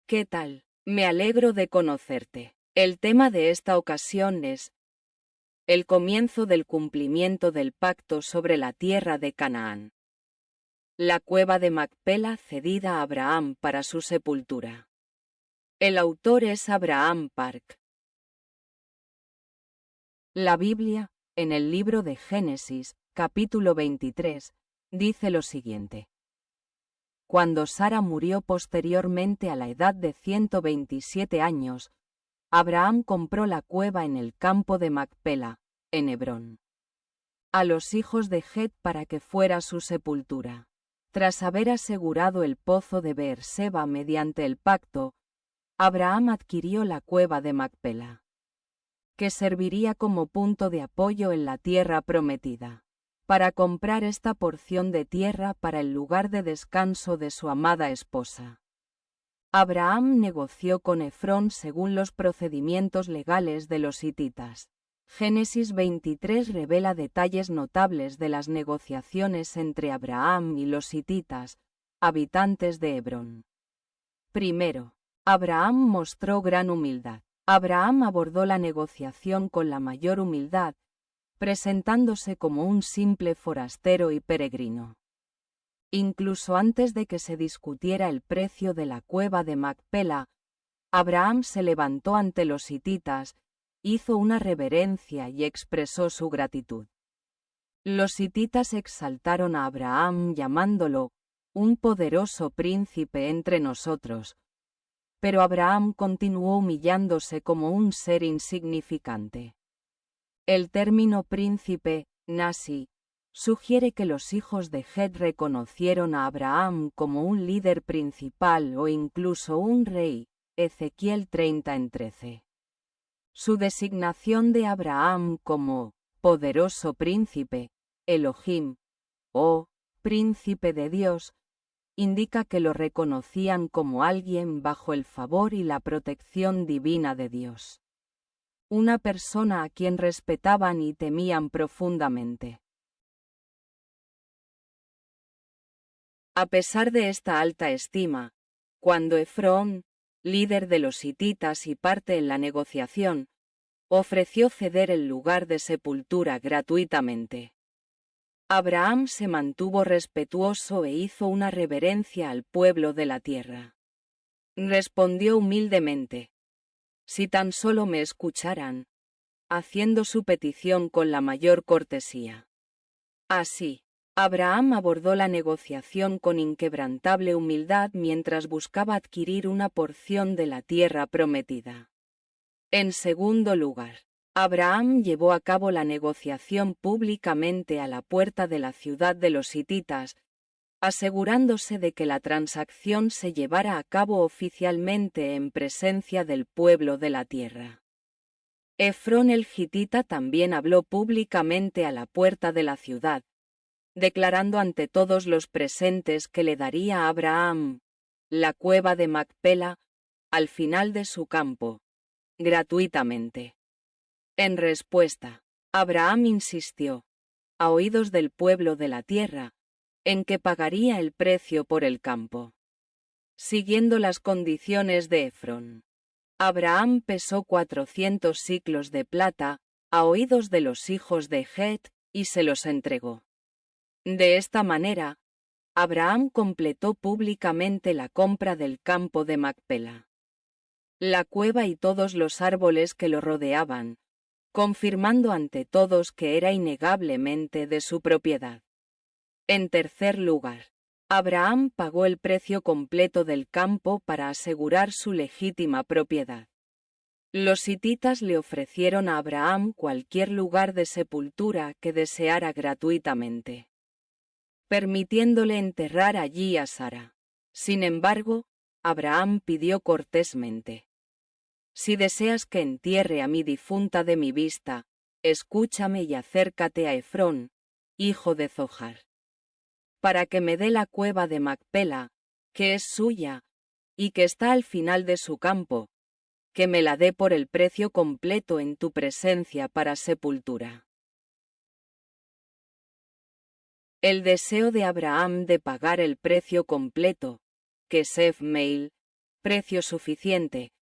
¿Qué tal? Me alegro de conocerte. El tema de esta ocasión es el comienzo del cumplimiento del pacto sobre la tierra de Canaán. La cueva de Macpela cedida a Abraham para su sepultura. El autor es Abraham Park. La Biblia, en el libro de Génesis, capítulo 23, dice lo siguiente. Cuando Sara murió posteriormente a la edad de 127 años, Abraham compró la cueva en el campo de Macpela, en Hebrón, a los hijos de Het para que fuera su sepultura. Tras haber asegurado el pozo de Beerseba mediante el pacto, Abraham adquirió la cueva de Macpela, que serviría como punto de apoyo en la tierra prometida, para comprar esta porción de tierra para el lugar de descanso de su amada esposa. Abraham negoció con Efrón según los procedimientos legales de los hititas. Génesis 23 revela detalles notables de las negociaciones entre Abraham y los hititas, habitantes de Hebrón. Primero, Abraham mostró gran humildad. Abraham abordó la negociación con la mayor humildad, presentándose como un simple forastero y peregrino. Incluso antes de que se discutiera el precio de la cueva de Macpela, Abraham se levantó ante los hititas, hizo una reverencia y expresó su gratitud. Los hititas exaltaron a Abraham llamándolo un poderoso príncipe entre nosotros, pero Abraham continuó humillándose como un ser insignificante. El término príncipe, nasi, sugiere que los hijos de Het reconocieron a Abraham como un líder principal o incluso un rey, Ezequiel 30:13. Su designación de Abraham como poderoso príncipe, Elohim, o príncipe de Dios, indica que lo reconocían como alguien bajo el favor y la protección divina de Dios. Una persona a quien respetaban y temían profundamente. A pesar de esta alta estima, cuando Efrón, líder de los hititas y parte en la negociación, ofreció ceder el lugar de sepultura gratuitamente, Abraham se mantuvo respetuoso e hizo una reverencia al pueblo de la tierra. Respondió humildemente: si tan solo me escucharan, haciendo su petición con la mayor cortesía. Así, Abraham abordó la negociación con inquebrantable humildad mientras buscaba adquirir una porción de la tierra prometida. En segundo lugar, Abraham llevó a cabo la negociación públicamente a la puerta de la ciudad de los hititas, asegurándose de que la transacción se llevara a cabo oficialmente en presencia del pueblo de la tierra. Efrón el hitita también habló públicamente a la puerta de la ciudad, declarando ante todos los presentes que le daría a Abraham la cueva de Macpela al final de su campo, gratuitamente. En respuesta, Abraham insistió, a oídos del pueblo de la tierra, en que pagaría el precio por el campo. Siguiendo las condiciones de Efrón, Abraham pesó 400 siclos de plata a oídos de los hijos de Het y se los entregó. De esta manera, Abraham completó públicamente la compra del campo de Macpela, la cueva y todos los árboles que lo rodeaban, confirmando ante todos que era innegablemente de su propiedad. En tercer lugar, Abraham pagó el precio completo del campo para asegurar su legítima propiedad. Los hititas le ofrecieron a Abraham cualquier lugar de sepultura que deseara gratuitamente, permitiéndole enterrar allí a Sara. Sin embargo, Abraham pidió cortésmente: si deseas que entierre a mi difunta de mi vista, escúchame y acércate a Efrón, hijo de Zohar, para que me dé la cueva de Macpela, que es suya, y que está al final de su campo, que me la dé por el precio completo en tu presencia para sepultura. El deseo de Abraham de pagar el precio completo, Kesef Meil, precio suficiente,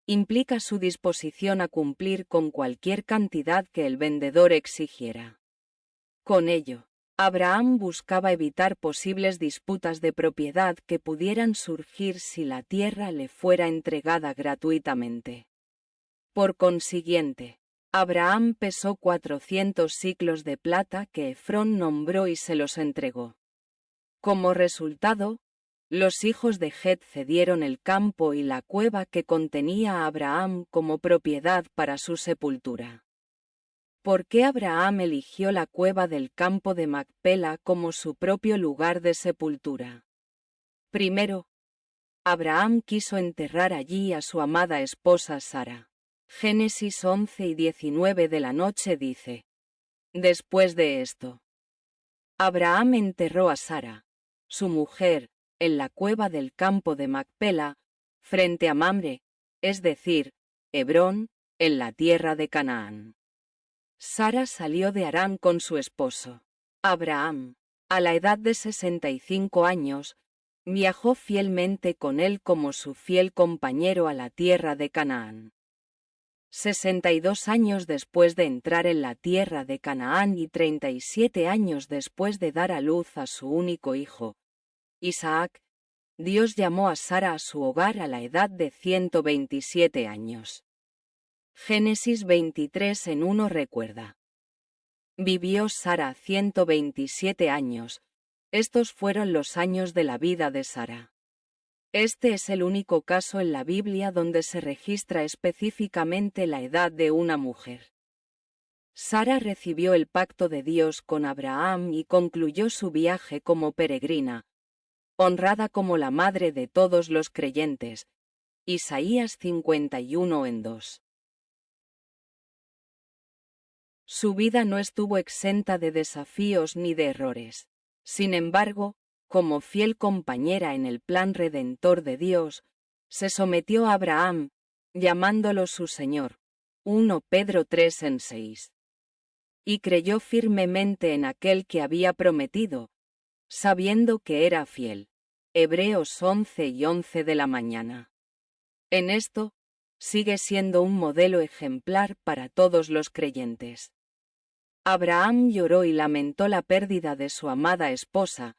implica su disposición a cumplir con cualquier cantidad que el vendedor exigiera. Con ello, Abraham buscaba evitar posibles disputas de propiedad que pudieran surgir si la tierra le fuera entregada gratuitamente. Por consiguiente, Abraham pesó 400 siclos de plata que Efrón nombró y se los entregó. Como resultado, los hijos de Het cedieron el campo y la cueva que contenía a Abraham como propiedad para su sepultura. ¿Por qué Abraham eligió la cueva del campo de Macpela como su propio lugar de sepultura? Primero, Abraham quiso enterrar allí a su amada esposa Sara. Génesis 11 y 19 de la noche dice: Después de esto, Abraham enterró a Sara, su mujer, en la cueva del campo de Macpela, frente a Mamre, es decir, Hebrón, en la tierra de Canaán. Sara salió de Harán con su esposo. Abraham, a la edad de 65 años, viajó fielmente con él como su fiel compañero a la tierra de Canaán. 62 años después de entrar en la tierra de Canaán y 37 años después de dar a luz a su único hijo, Isaac, Dios llamó a Sara a su hogar a la edad de 127 años. Génesis 23 en 1 recuerda: Vivió Sara 127 años, estos fueron los años de la vida de Sara. Este es el único caso en la Biblia donde se registra específicamente la edad de una mujer. Sara recibió el pacto de Dios con Abraham y concluyó su viaje como peregrina, honrada como la madre de todos los creyentes. Isaías 51 en 2. Su vida no estuvo exenta de desafíos ni de errores. Sin embargo, como fiel compañera en el plan redentor de Dios, se sometió a Abraham, llamándolo su Señor. 1 Pedro 3 en 6. Y creyó firmemente en aquel que había prometido, sabiendo que era fiel. Hebreos 11 y 11 de la mañana. En esto, sigue siendo un modelo ejemplar para todos los creyentes. Abraham lloró y lamentó la pérdida de su amada esposa,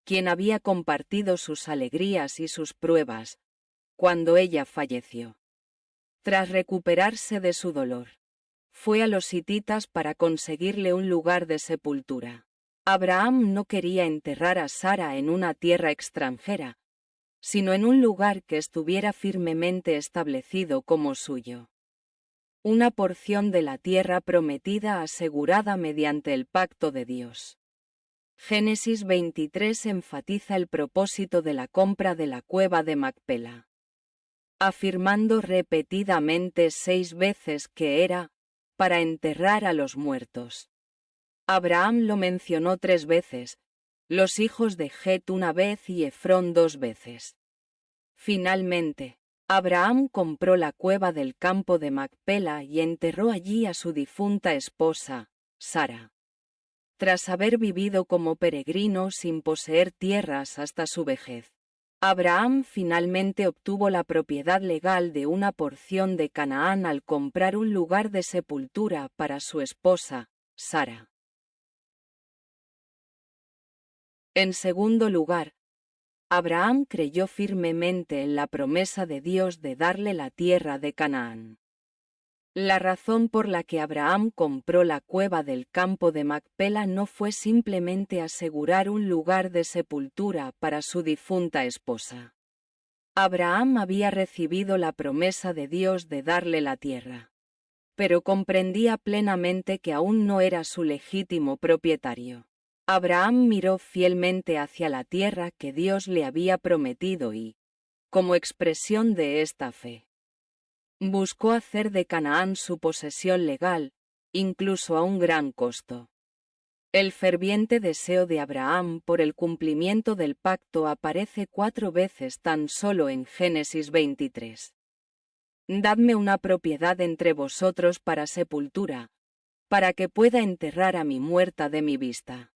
quien había compartido sus alegrías y sus pruebas, cuando ella falleció. Tras recuperarse de su dolor, fue a los hititas para conseguirle un lugar de sepultura. Abraham no quería enterrar a Sara en una tierra extranjera, sino en un lugar que estuviera firmemente establecido como suyo. Una porción de la tierra prometida asegurada mediante el pacto de Dios. Génesis 23 enfatiza el propósito de la compra de la cueva de Macpela, afirmando repetidamente 6 veces que era para enterrar a los muertos. Abraham lo mencionó 3 veces, los hijos de Het una vez y Efrón 2 veces. Finalmente, Abraham compró la cueva del campo de Macpela y enterró allí a su difunta esposa, Sara. Tras haber vivido como peregrino sin poseer tierras hasta su vejez, Abraham finalmente obtuvo la propiedad legal de una porción de Canaán al comprar un lugar de sepultura para su esposa, Sara. En segundo lugar, Abraham creyó firmemente en la promesa de Dios de darle la tierra de Canaán. La razón por la que Abraham compró la cueva del campo de Macpela no fue simplemente asegurar un lugar de sepultura para su difunta esposa. Abraham había recibido la promesa de Dios de darle la tierra, pero comprendía plenamente que aún no era su legítimo propietario. Abraham miró fielmente hacia la tierra que Dios le había prometido y, como expresión de esta fe, buscó hacer de Canaán su posesión legal, incluso a un gran costo. El ferviente deseo de Abraham por el cumplimiento del pacto aparece 4 veces tan solo en Génesis 23. Dadme una propiedad entre vosotros para sepultura, para que pueda enterrar a mi muerta de mi vista.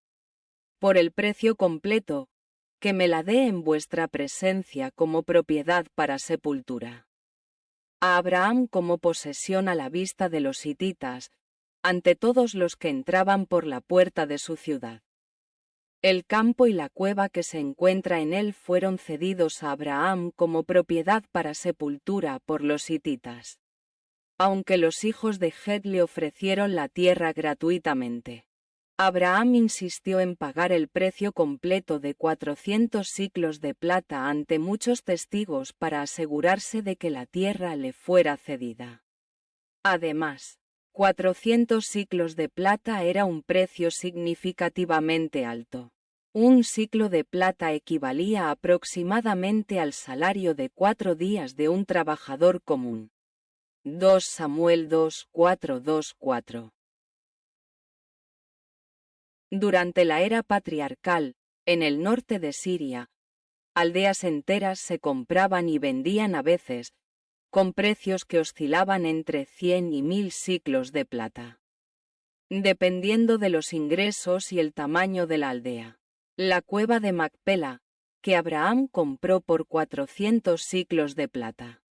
Por el precio completo, que me la dé en vuestra presencia como propiedad para sepultura. A Abraham como posesión a la vista de los hititas, ante todos los que entraban por la puerta de su ciudad. El campo y la cueva que se encuentra en él fueron cedidos a Abraham como propiedad para sepultura por los hititas. Aunque los hijos de Het le ofrecieron la tierra gratuitamente, Abraham insistió en pagar el precio completo de 400 siclos de plata ante muchos testigos para asegurarse de que la tierra le fuera cedida. Además, 400 siclos de plata era un precio significativamente alto. Un siclo de plata equivalía aproximadamente al salario de 4 días de un trabajador común. 2 Samuel 2:4-2-4. Durante la era patriarcal, en el norte de Siria, aldeas enteras se compraban y vendían a veces, con precios que oscilaban entre 100 y 1000 siclos de plata. Dependiendo de los ingresos y el tamaño de la aldea. La cueva de Macpela, que Abraham compró por 400 siclos de plata.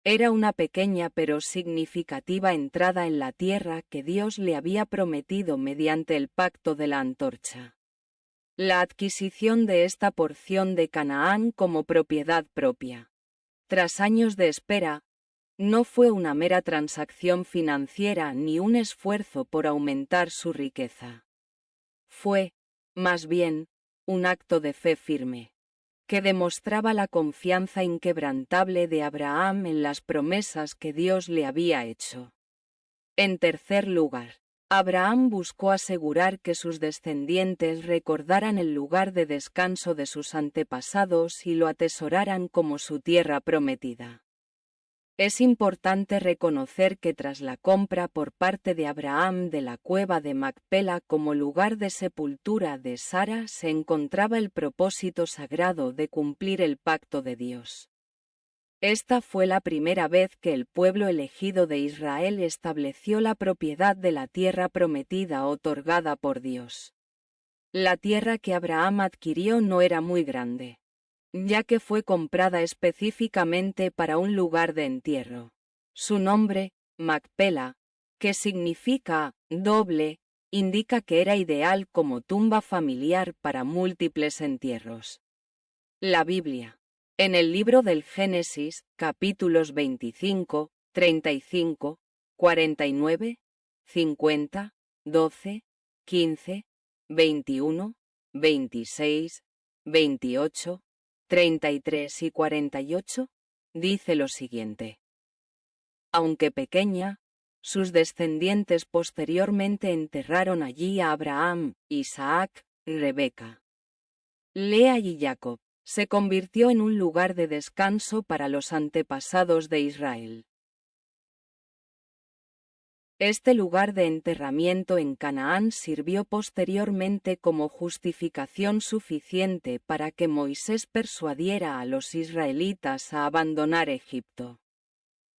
Era una pequeña pero significativa entrada en la tierra que Dios le había prometido mediante el pacto de la antorcha. La adquisición de esta porción de Canaán como propiedad propia, tras años de espera, no fue una mera transacción financiera ni un esfuerzo por aumentar su riqueza. Fue, más bien, un acto de fe firme, que demostraba la confianza inquebrantable de Abraham en las promesas que Dios le había hecho. En tercer lugar, Abraham buscó asegurar que sus descendientes recordaran el lugar de descanso de sus antepasados y lo atesoraran como su tierra prometida. Es importante reconocer que tras la compra por parte de Abraham de la cueva de Macpela como lugar de sepultura de Sara se encontraba el propósito sagrado de cumplir el pacto de Dios. Esta fue la primera vez que el pueblo elegido de Israel estableció la propiedad de la tierra prometida otorgada por Dios. La tierra que Abraham adquirió no era muy grande, ya que fue comprada específicamente para un lugar de entierro. Su nombre, Macpela, que significa doble, indica que era ideal como tumba familiar para múltiples entierros. La Biblia. En el libro del Génesis, capítulos 25, 35, 49, 50, 12, 15, 21, 26, 28, 33 y 48, dice lo siguiente. Aunque pequeña, sus descendientes posteriormente enterraron allí a Abraham, Isaac, Rebeca. Lea y Jacob. Se convirtió en un lugar de descanso para los antepasados de Israel. Este lugar de enterramiento en Canaán sirvió posteriormente como justificación suficiente para que Moisés persuadiera a los israelitas a abandonar Egipto.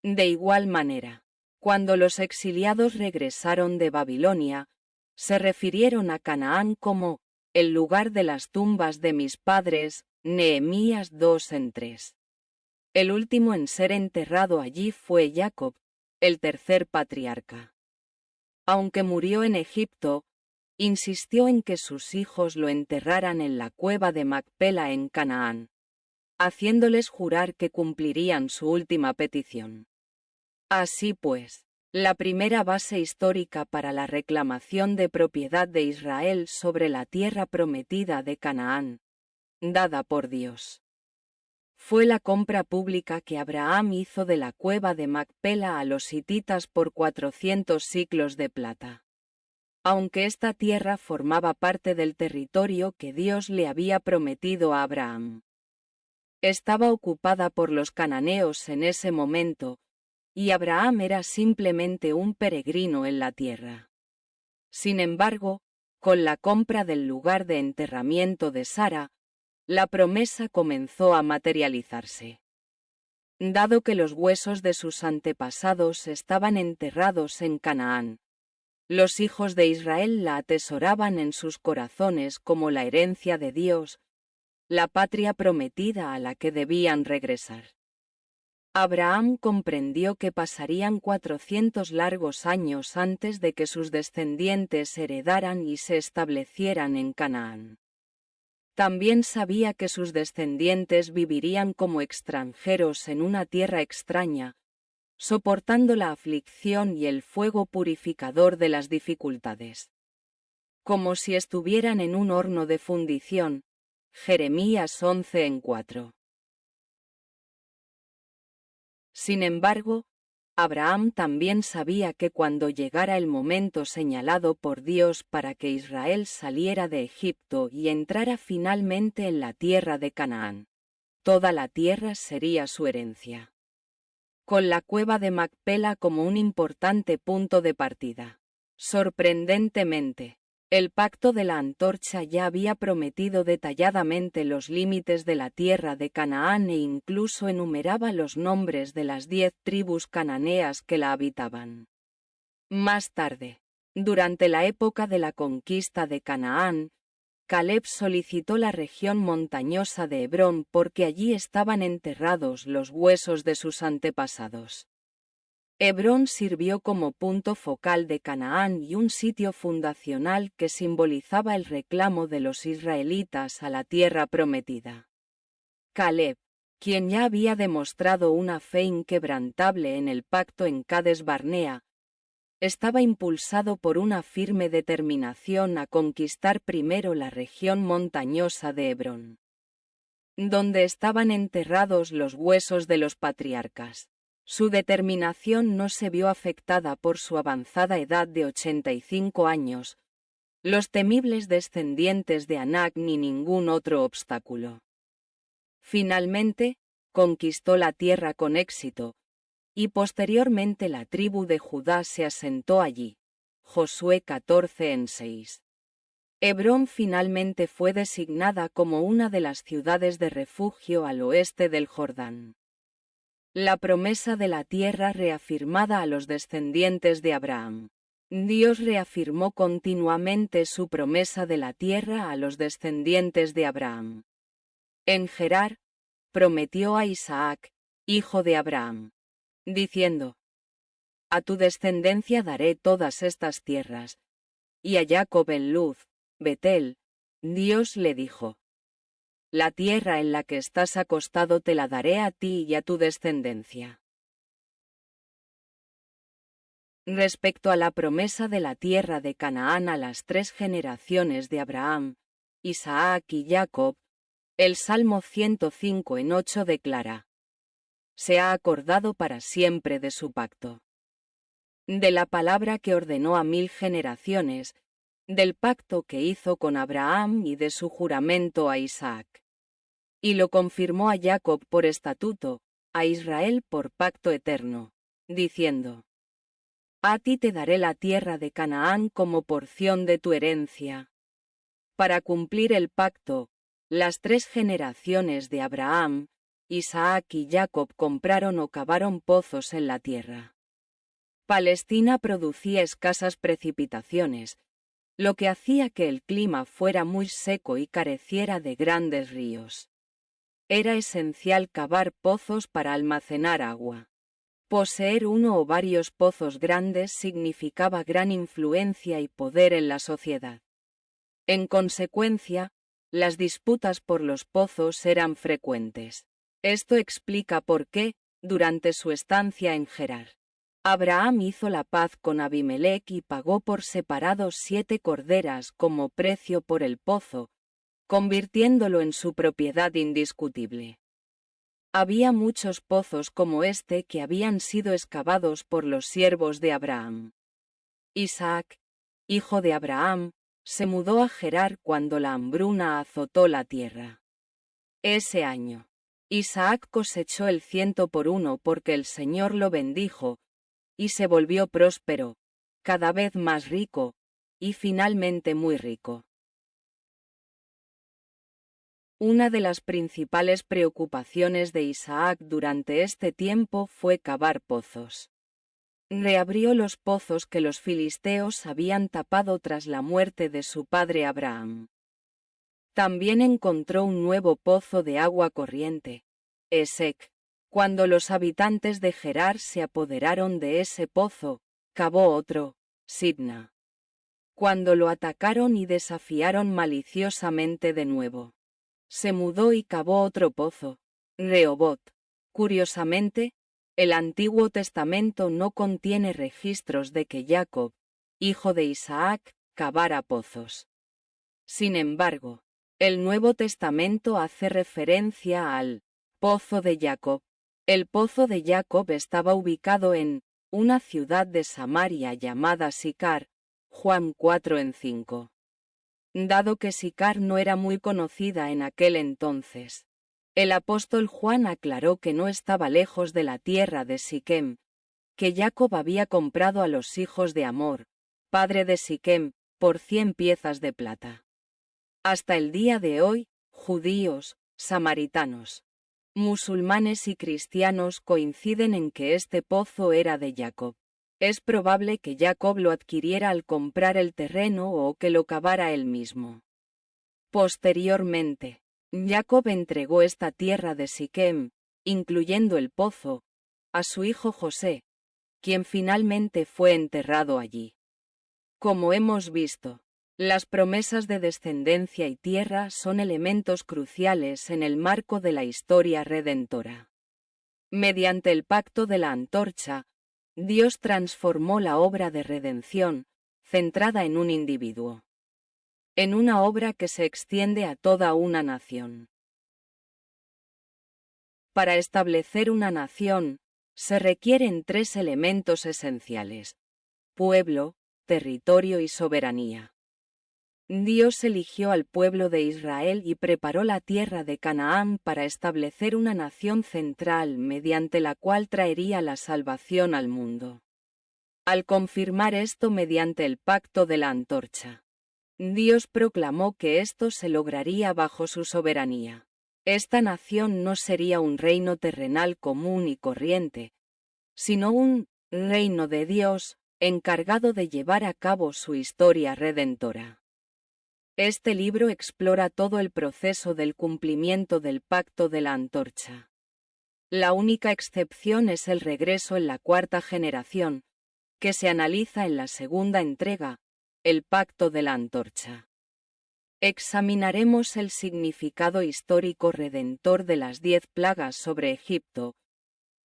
De igual manera, cuando los exiliados regresaron de Babilonia, se refirieron a Canaán como el lugar de las tumbas de mis padres, Nehemías 2:3. El último en ser enterrado allí fue Jacob, el tercer patriarca. Aunque murió en Egipto, insistió en que sus hijos lo enterraran en la cueva de Macpela en Canaán, haciéndoles jurar que cumplirían su última petición. Así pues, la primera base histórica para la reclamación de propiedad de Israel sobre la tierra prometida de Canaán, dada por Dios, fue la compra pública que Abraham hizo de la cueva de Macpela a los hititas por 400 siclos de plata. Aunque esta tierra formaba parte del territorio que Dios le había prometido a Abraham, estaba ocupada por los cananeos en ese momento, y Abraham era simplemente un peregrino en la tierra. Sin embargo, con la compra del lugar de enterramiento de Sara, la promesa comenzó a materializarse. Dado que los huesos de sus antepasados estaban enterrados en Canaán, los hijos de Israel la atesoraban en sus corazones como la herencia de Dios, la patria prometida a la que debían regresar. Abraham comprendió que pasarían 400 largos años antes de que sus descendientes heredaran y se establecieran en Canaán. También sabía que sus descendientes vivirían como extranjeros en una tierra extraña, soportando la aflicción y el fuego purificador de las dificultades. Como si estuvieran en un horno de fundición. Jeremías 11:4. Sin embargo, Abraham también sabía que cuando llegara el momento señalado por Dios para que Israel saliera de Egipto y entrara finalmente en la tierra de Canaán, toda la tierra sería su herencia. Con la cueva de Macpela como un importante punto de partida. Sorprendentemente, el pacto de la antorcha ya había prometido detalladamente los límites de la tierra de Canaán e incluso enumeraba los nombres de las 10 tribus cananeas que la habitaban. Más tarde, durante la época de la conquista de Canaán, Caleb solicitó la región montañosa de Hebrón porque allí estaban enterrados los huesos de sus antepasados. Hebrón sirvió como punto focal de Canaán y un sitio fundacional que simbolizaba el reclamo de los israelitas a la tierra prometida. Caleb, quien ya había demostrado una fe inquebrantable en el pacto en Cades Barnea, estaba impulsado por una firme determinación a conquistar primero la región montañosa de Hebrón, donde estaban enterrados los huesos de los patriarcas. Su determinación no se vio afectada por su avanzada edad de 85 años, los temibles descendientes de Anac ni ningún otro obstáculo. Finalmente, conquistó la tierra con éxito, y posteriormente la tribu de Judá se asentó allí. Josué 14:6. Hebrón finalmente fue designada como una de las ciudades de refugio al oeste del Jordán. La promesa de la tierra reafirmada a los descendientes de Abraham. Dios reafirmó continuamente su promesa de la tierra a los descendientes de Abraham. En Gerar, prometió a Isaac, hijo de Abraham, diciendo: a tu descendencia daré todas estas tierras. Y a Jacob en Luz, Betel, Dios le dijo: la tierra en la que estás acostado te la daré a ti y a tu descendencia. Respecto a la promesa de la tierra de Canaán a las 3 generaciones de Abraham, Isaac y Jacob, el Salmo 105:8 declara: se ha acordado para siempre de su pacto. De la palabra que ordenó a 1000 generaciones, del pacto que hizo con Abraham y de su juramento a Isaac. Y lo confirmó a Jacob por estatuto, a Israel por pacto eterno, diciendo: a ti te daré la tierra de Canaán como porción de tu herencia. Para cumplir el pacto, las 3 generaciones de Abraham, Isaac y Jacob compraron o cavaron pozos en la tierra. Palestina producía escasas precipitaciones, lo que hacía que el clima fuera muy seco y careciera de grandes ríos. Era esencial cavar pozos para almacenar agua. Poseer uno o varios pozos grandes significaba gran influencia y poder en la sociedad. En consecuencia, las disputas por los pozos eran frecuentes. Esto explica por qué, durante su estancia en Gerar, Abraham hizo la paz con Abimelec y pagó por separado 7 corderas como precio por el pozo, convirtiéndolo en su propiedad indiscutible. Había muchos pozos como este que habían sido excavados por los siervos de Abraham. Isaac, hijo de Abraham, se mudó a Gerar cuando la hambruna azotó la tierra. Ese año, Isaac cosechó el 100 por 1 porque el Señor lo bendijo, y se volvió próspero, cada vez más rico, y finalmente muy rico. Una de las principales preocupaciones de Isaac durante este tiempo fue cavar pozos. Reabrió los pozos que los filisteos habían tapado tras la muerte de su padre Abraham. También encontró un nuevo pozo de agua corriente, Esek. Cuando los habitantes de Gerar se apoderaron de ese pozo, cavó otro, Sibna. Cuando lo atacaron y desafiaron maliciosamente de nuevo, se mudó y cavó otro pozo, Rehobot. Curiosamente, el Antiguo Testamento no contiene registros de que Jacob, hijo de Isaac, cavara pozos. Sin embargo, el Nuevo Testamento hace referencia al pozo de Jacob. El pozo de Jacob estaba ubicado en una ciudad de Samaria llamada Sicar, Juan 4:5. Dado que Sicar no era muy conocida en aquel entonces, el apóstol Juan aclaró que no estaba lejos de la tierra de Siquem, que Jacob había comprado a los hijos de Hamor, padre de Siquem, por 100 piezas de plata. Hasta el día de hoy, judíos, samaritanos, musulmanes y cristianos coinciden en que este pozo era de Jacob. Es probable que Jacob lo adquiriera al comprar el terreno o que lo cavara él mismo. Posteriormente, Jacob entregó esta tierra de Siquem, incluyendo el pozo, a su hijo José, quien finalmente fue enterrado allí. Como hemos visto, las promesas de descendencia y tierra son elementos cruciales en el marco de la historia redentora. Mediante el pacto de la antorcha, Dios transformó la obra de redención, centrada en un individuo, en una obra que se extiende a toda una nación. Para establecer una nación, se requieren 3 elementos esenciales: pueblo, territorio y soberanía. Dios eligió al pueblo de Israel y preparó la tierra de Canaán para establecer una nación central mediante la cual traería la salvación al mundo. Al confirmar esto mediante el pacto de la antorcha, Dios proclamó que esto se lograría bajo su soberanía. Esta nación no sería un reino terrenal común y corriente, sino un reino de Dios, encargado de llevar a cabo su historia redentora. Este libro explora todo el proceso del cumplimiento del pacto de la antorcha. La única excepción es el regreso en la 4ª generación, que se analiza en la segunda entrega, el pacto de la antorcha. Examinaremos el significado histórico redentor de las 10 plagas sobre Egipto,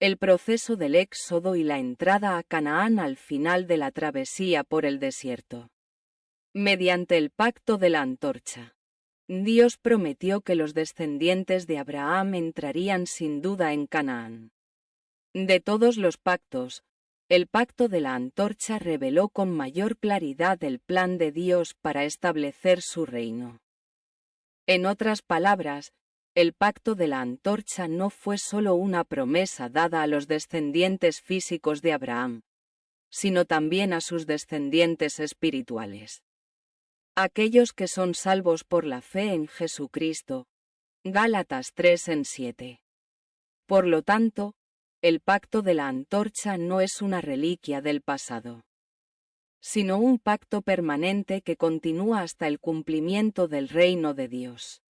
el proceso del éxodo y la entrada a Canaán al final de la travesía por el desierto. Mediante el pacto de la antorcha, Dios prometió que los descendientes de Abraham entrarían sin duda en Canaán. De todos los pactos, el pacto de la antorcha reveló con mayor claridad el plan de Dios para establecer su reino. En otras palabras, el pacto de la antorcha no fue solo una promesa dada a los descendientes físicos de Abraham, sino también a sus descendientes espirituales. Aquellos que son salvos por la fe en Jesucristo. Gálatas 3:7. Por lo tanto, el pacto de la antorcha no es una reliquia del pasado, sino un pacto permanente que continúa hasta el cumplimiento del reino de Dios.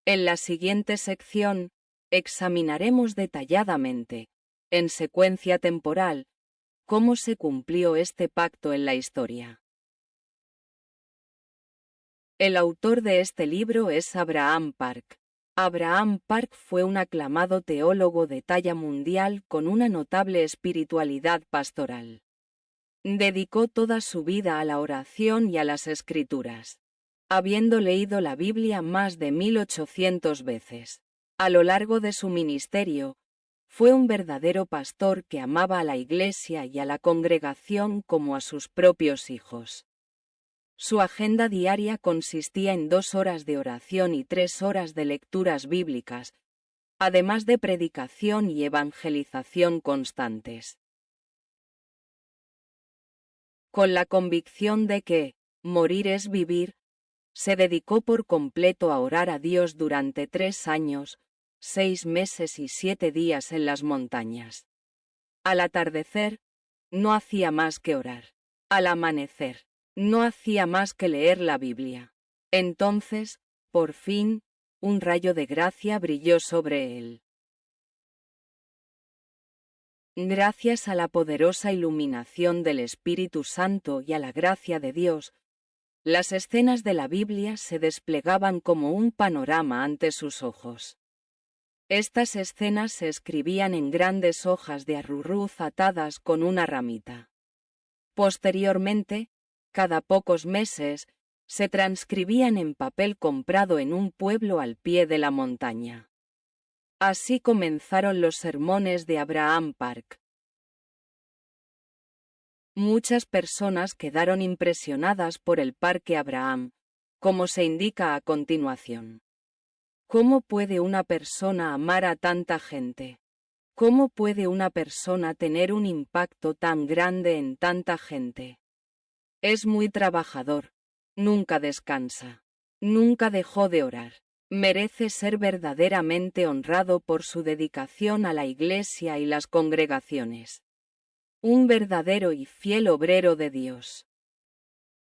En la siguiente sección, examinaremos detalladamente, en secuencia temporal, cómo se cumplió este pacto en la historia. El autor de este libro es Abraham Park. Abraham Park fue un aclamado teólogo de talla mundial con una notable espiritualidad pastoral. Dedicó toda su vida a la oración y a las escrituras, habiendo leído la Biblia más de 1800 veces. A lo largo de su ministerio, fue un verdadero pastor que amaba a la Iglesia y a la congregación como a sus propios hijos. Su agenda diaria consistía en 2 horas de oración y 3 horas de lecturas bíblicas, además de predicación y evangelización constantes. Con la convicción de que morir es vivir, se dedicó por completo a orar a Dios durante 3 años, 6 meses y 7 días en las montañas. Al atardecer, no hacía más que orar. Al amanecer, no hacía más que leer la Biblia. Entonces, Por fin, un rayo de gracia brilló sobre él. Gracias a la poderosa iluminación del Espíritu Santo y a la gracia de Dios, las escenas de la Biblia se desplegaban como un panorama ante sus ojos. Estas escenas se escribían en grandes hojas de arruruz atadas con una ramita. Posteriormente, cada pocos meses, se transcribían en papel comprado en un pueblo al pie de la montaña. Así comenzaron los sermones de Abraham Park. Muchas personas quedaron impresionadas por el Parque Abraham, como se indica a continuación. ¿Cómo puede una persona amar a tanta gente? ¿Cómo puede una persona tener un impacto tan grande en tanta gente? Es muy trabajador, nunca descansa, nunca dejó de orar. Merece ser verdaderamente honrado por su dedicación a la Iglesia y las congregaciones. Un verdadero y fiel obrero de Dios.